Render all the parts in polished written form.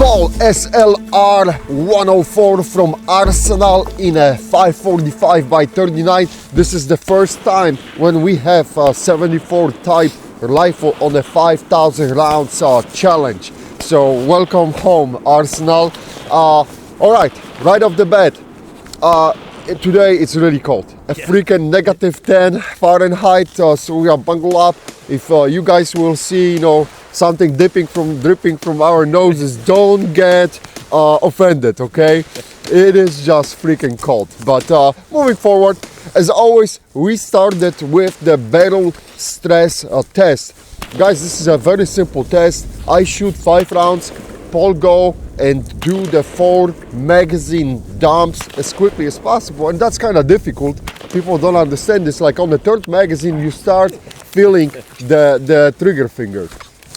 Paul SLR104 from Arsenal in a 545 by 39. This is the first time when we have a 74 type rifle on a 5,000 rounds challenge. So welcome home, Arsenal. All right, right off the bat, today it's really cold. A freaking negative 10 Fahrenheit. So we are bundled up. If you guys will see, something dripping from our noses, don't get offended, okay? It is just freaking cold. But moving forward, as always, we started with the barrel stress test. Guys, this is a very simple test. I shoot 5 rounds, Paul go and do the 4 magazine dumps as quickly as possible, and that's kind of difficult. People don't understand this. Like on the 3rd magazine, you start feeling the trigger finger.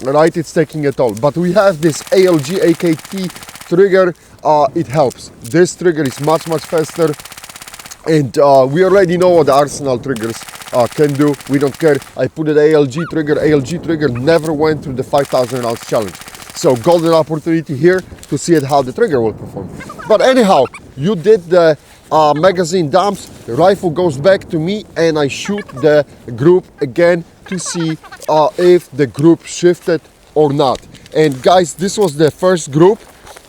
Right, it's taking a toll. But we have this ALG AKT trigger. It helps. This trigger is much faster, and we already know what the Arsenal triggers can do. We don't care. I put an ALG trigger. ALG trigger never went through the 5,000 rounds challenge. So golden opportunity here to see how the trigger will perform. But anyhow, you did the magazine dumps. The rifle goes back to me, and I shoot the group again to see if the group shifted or not. And guys, this was the first group,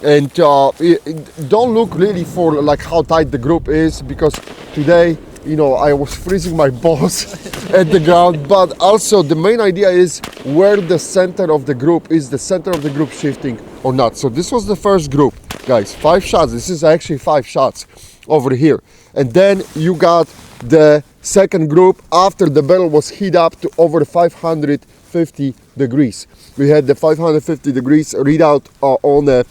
and don't look really for like how tight the group is, because today I was freezing my balls at the ground. But also the main idea is where the center of the group is, the center of the group shifting or not. So this was the first group, guys. 5 shots. This is actually 5 shots over here. And then you got the second group after the barrel was heat up to over 550 degrees. We had the 550 degrees readout on the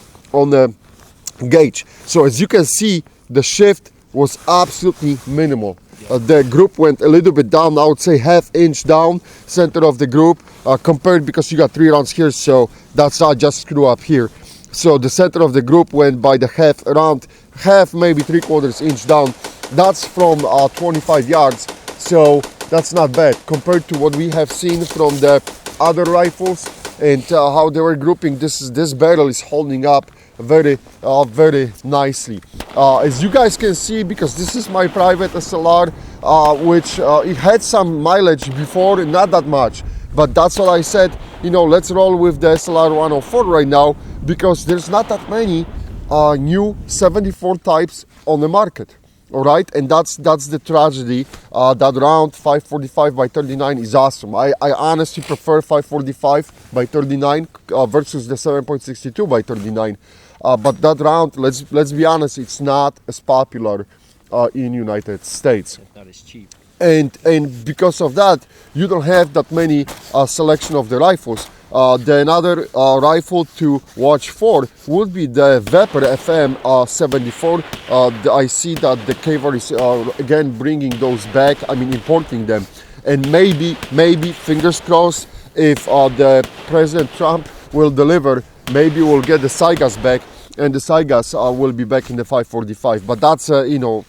gauge. So as you can see, the shift was absolutely minimal. The group went a little bit down, I would say ½ inch down, center of the group, compared, because you got 3 rounds here, so that's not just screw up here. So the center of the group went by the around half, maybe 3/4 inch down. That's from 25 yards, so that's not bad compared to what we have seen from the other rifles and how they were grouping. This barrel is holding up very nicely. As you guys can see, because this is my private SLR, which it had some mileage before, not that much, but that's what I said. Let's roll with the SLR104 right now, because there's not that many new 74 types on the market. All right, and that's the tragedy. That round 545 by 39 is awesome. I honestly prefer 545 by 39 versus the 7.62 by 39. But that round, let's be honest, it's not as popular in United States. It's not as cheap. And because of that, you don't have that many selection of the rifles. The another rifle to watch for would be the Vapor FM 74. I see that the Caver is again bringing those back. Importing them, and maybe fingers crossed, if the President Trump will deliver, maybe we'll get the Saigas back, and the Saigas will be back in the 545. But that's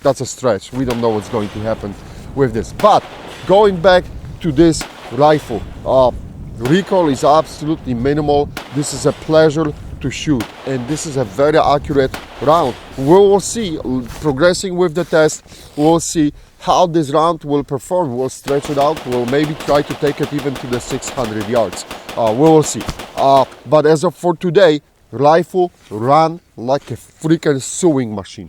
that's a stretch. We don't know what's going to happen with this. But going back to this rifle, recoil is absolutely minimal. This is a pleasure to shoot, and this is a very accurate round. We will see, progressing with the test, we'll see how this round will perform. We'll stretch it out. We'll maybe try to take it even to the 600 yards. We will see. But as of for today, rifle run like a freaking sewing machine.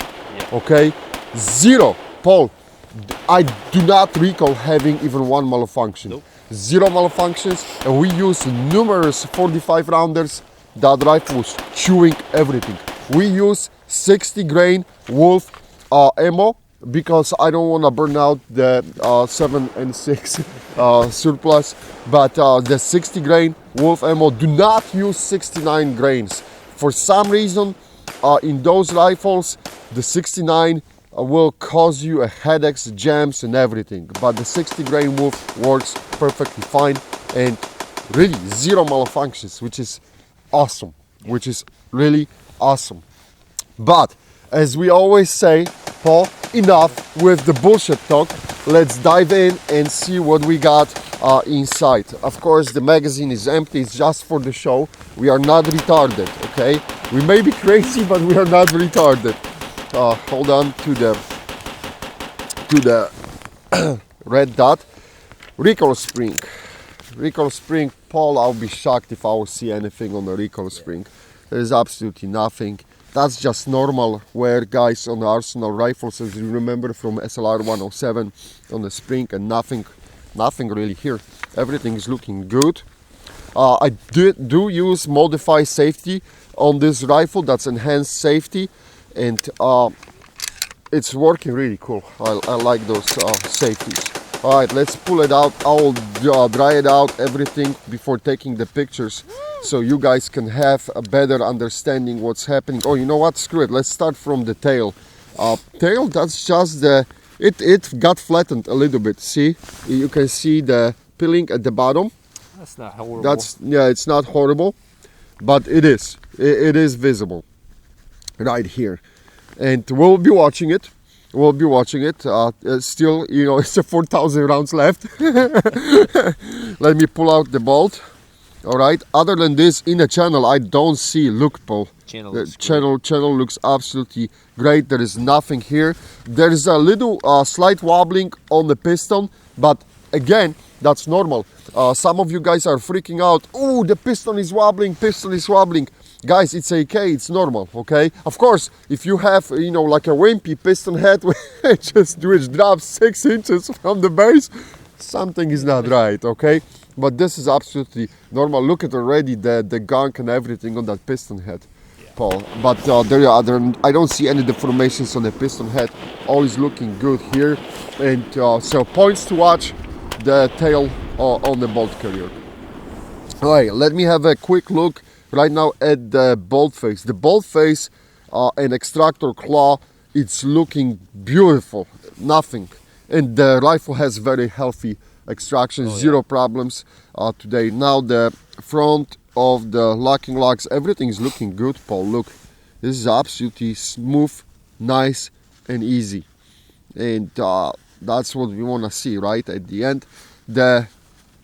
Okay, zero. Paul, I do not recall having even one malfunction. Nope. 0 malfunctions, and we use numerous 45 rounders. That rifle was chewing everything. We use 60 grain Wolf ammo, because I don't want to burn out the 7 and 6 surplus. But the 60 grain Wolf ammo, do not use 69 grains. For some reason, in those rifles, the 69 will cause you a headaches, jams, and everything. But the 60 grain Wolf works perfectly fine, and really 0 malfunctions, which is awesome, which is really awesome. But as we always say, Paul, enough with the bullshit talk. Let's dive in and see what we got inside. Of course, the magazine is empty. It's just for the show. We are not retarded, okay? We may be crazy, but we are not retarded. Hold on to the red dot. Recoil spring. Recoil spring, Paul, I'll be shocked if I will see anything on the recoil spring. There is absolutely nothing. That's just normal wear, guys, on the Arsenal rifles, as you remember from SLR107 on the spring, and nothing really here. Everything is looking good. I do use modify safety on this rifle. That's enhanced safety, and it's working really cool. I like those safeties. All right, let's pull it out. I'll dry it out, everything, before taking the pictures, so you guys can have a better understanding what's happening. Oh, you know what? Screw it. Let's start from the tail. Tail, that's just the... It got flattened a little bit. See? You can see the peeling at the bottom. That's not horrible. Yeah, it's not horrible, but it is. It is visible right here. And we'll be watching it. We'll be watching it. Still, you know, it's a 4,000 rounds left. Let me pull out the bolt. All right. Other than this, in the channel, I don't see. Look, Paul. Channel looks absolutely great. There is nothing here. There is a little slight wobbling on the piston, but again, that's normal. Some of you guys are freaking out. Oh, the piston is wobbling. Piston is wobbling. Guys, it's okay, it's normal, okay? Of course, if you have, you know, like a wimpy piston head, which drops 6 inches from the base, something is not right, okay? But this is absolutely normal. Look at already the gunk and everything on that piston head, Paul. But I don't see any deformations on the piston head. All is looking good here. And so points to watch, the tail on the bolt carrier. All right, let me have a quick look right now at the bolt face. The bolt face and extractor claw, it's looking beautiful. Nothing. And the rifle has very healthy extraction, zero problems today. Now the front of the locking lugs, everything is looking good, Paul. Look, this is absolutely smooth, nice and easy. And that's what we want to see, right? At the end, the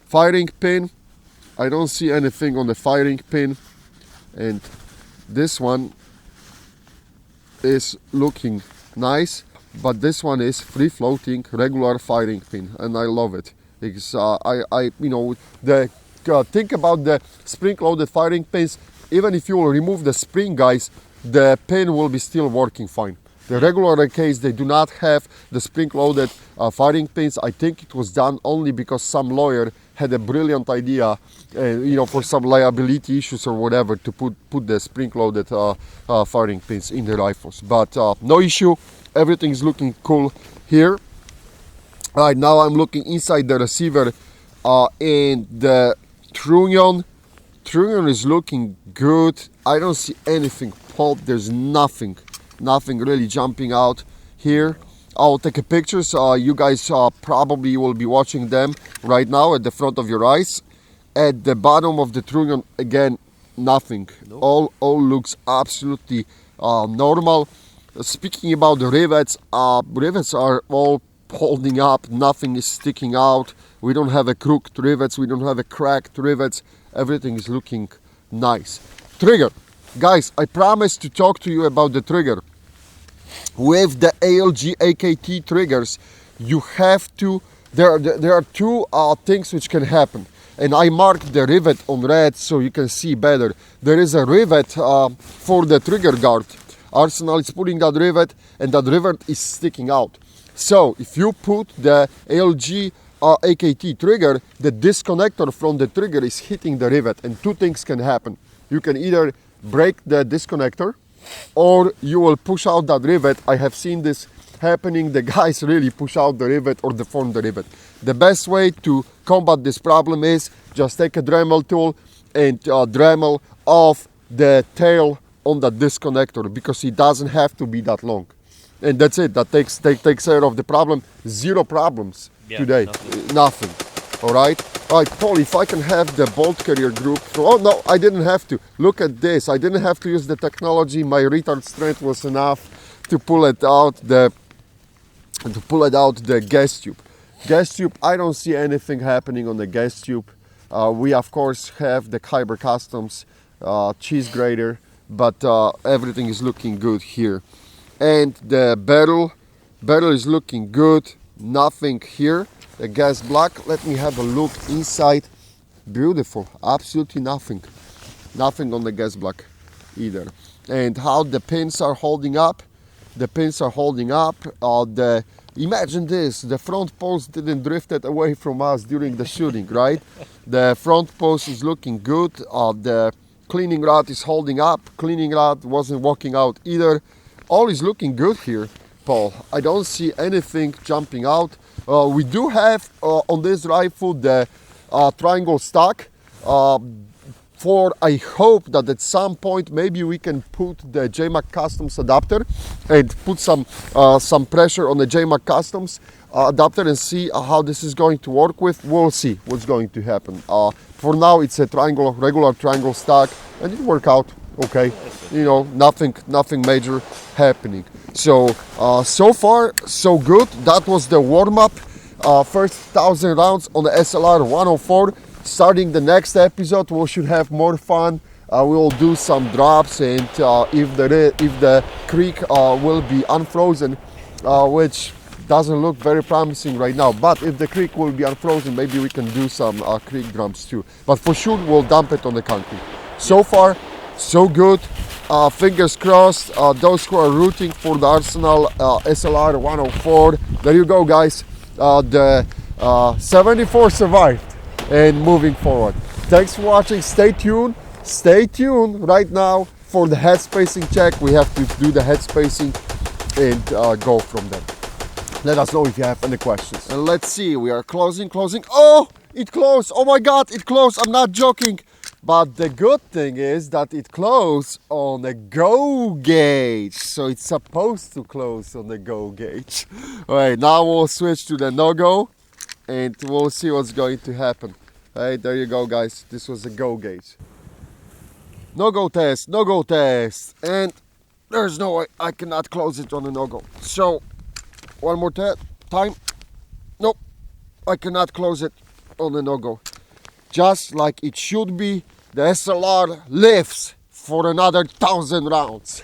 firing pin, I don't see anything on the firing pin. And this one is looking nice, but this one is free floating regular firing pin, and I love it because you know, think about the spring loaded firing pins. Even if you will remove the spring, guys, the pin will be still working fine. The regular case, they do not have the spring loaded firing pins. I think it was done only because some lawyer had a brilliant idea, you know, for some liability issues or whatever, to put the spring-loaded firing pins in the rifles. But no issue, everything is looking cool here. All right, now I'm looking inside the receiver, and the trunnion is looking good. I don't see anything pop. There's nothing really jumping out here. I'll take a picture, so you guys probably will be watching them right now at the front of your eyes. At the bottom of the trunnion, again, nothing. Nope. All looks absolutely normal. Speaking about the rivets, rivets are all holding up. Nothing is sticking out. We don't have a crooked rivets. We don't have a cracked rivets. Everything is looking nice. Trigger. Guys, I promised to talk to you about the trigger. With the ALG AKT triggers, you have to, there are two things which can happen, and I marked the rivet on red so you can see better. There is a rivet for the trigger guard. Arsenal is putting that rivet, and that rivet is sticking out. So if you put the ALG AKT trigger, the disconnector from the trigger is hitting the rivet, and two things can happen. You can either break the disconnector, or you will push out that rivet. I have seen this happening. The guys really push out the rivet or deform the rivet. The best way to combat this problem is just take a Dremel tool and Dremel off the tail on the disconnector, because it doesn't have to be that long. And that's it. That takes care of the problem. Zero problems today. Nothing. All right. All right, Paul, if I can have the bolt carrier group. Oh no, I didn't have to. Look at this. I didn't have to use the technology. My retard strength was enough to pull it out the gas tube. Gas tube. I don't see anything happening on the gas tube. We of course have the Kyber Customs cheese grater. but everything is looking good here. And the barrel is looking good, nothing here. The gas block, let me have a look inside. Beautiful, absolutely nothing on the gas block either. And how the pins are holding up, imagine this, the front post didn't drift it away from us during the shooting, right? The front post is looking good, the cleaning rod is holding up, cleaning rod wasn't walking out either. All is looking good here, Paul. I don't see anything jumping out. We do have on this rifle the triangle stock. I hope that at some point maybe we can put the JMAC Customs adapter and put some pressure on the JMAC Customs adapter and see how this is going to work with. We'll see what's going to happen. For now it's a regular triangle stock, and it worked out okay. You know, nothing major happening. So so far so good. That was the warm-up, first 1,000 rounds on the SLR104. Starting the next episode, we should have more fun. We will do some drops, and if the creek will be unfrozen, which doesn't look very promising right now, but if the creek will be unfrozen, maybe we can do some creek drums too. But for sure, we'll dump it on the concrete. So far, so good. Fingers crossed. Those who are rooting for the Arsenal SLR104, there you go, guys. The 74 survived. And moving forward. Thanks for watching. Stay tuned right now for the head spacing check. We have to do the head spacing and go from there. Let us know if you have any questions. And let's see, we are closing. Oh, it closed. Oh my God, it closed. I'm not joking. But the good thing is that it closed on the go gauge. So it's supposed to close on the go gauge. All right, now we'll switch to the no-go and we'll see what's going to happen. Hey, there you go, guys. This was a go gauge. No-go test, and there's no way I cannot close it on a no-go. So, one more time. Nope, I cannot close it on a no-go. Just like it should be, the SLR lives for another 1,000 rounds.